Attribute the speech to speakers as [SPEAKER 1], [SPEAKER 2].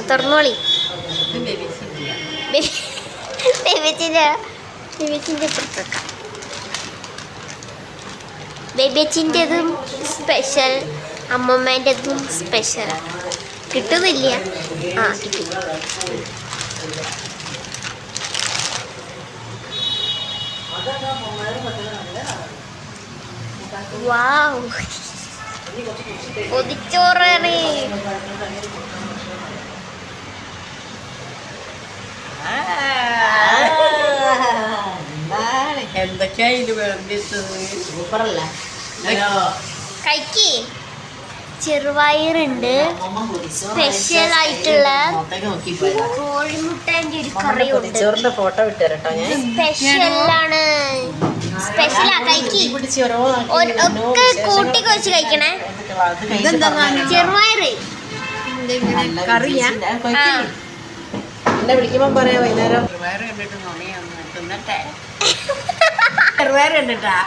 [SPEAKER 1] തുറന്നോളി. ബേബിച്ചിൻ്റെ പുറത്തേക്കാം. ബേബിച്ചിൻ്റെതും special, അമ്മമ്മേൻ്റെതും special. കിട്ടുന്നില്ല. കിട്ടി. വാവ്, പൊതിച്ചോറാണ്.
[SPEAKER 2] സൂപ്പറല്ല.
[SPEAKER 1] കഴിക്ക്. ചെറുപയറുണ്ട്, സ്പെഷ്യൽ ആയിട്ടുള്ള കോഴിമുട്ടേന്റെ ഒരു കറിയുണ്ട്.
[SPEAKER 2] ചോറിന്റെ ഫോട്ടോ വിട്ടുതരട്ടോ ഞാൻ.
[SPEAKER 1] സ്പെഷ്യലാണ്. സ്പെഷ്യലാ. കഴിക്ക്. ഒക്കെ കൂട്ടി കുഴച്ച് കഴിക്കണേ. ചെറുപയറ്
[SPEAKER 2] കറിയാ. എന്നെ വിളിക്കുമ്പോ പറയാ വൈകുന്നേരം ചെറുപയർ കണ്ടിട്ടാ.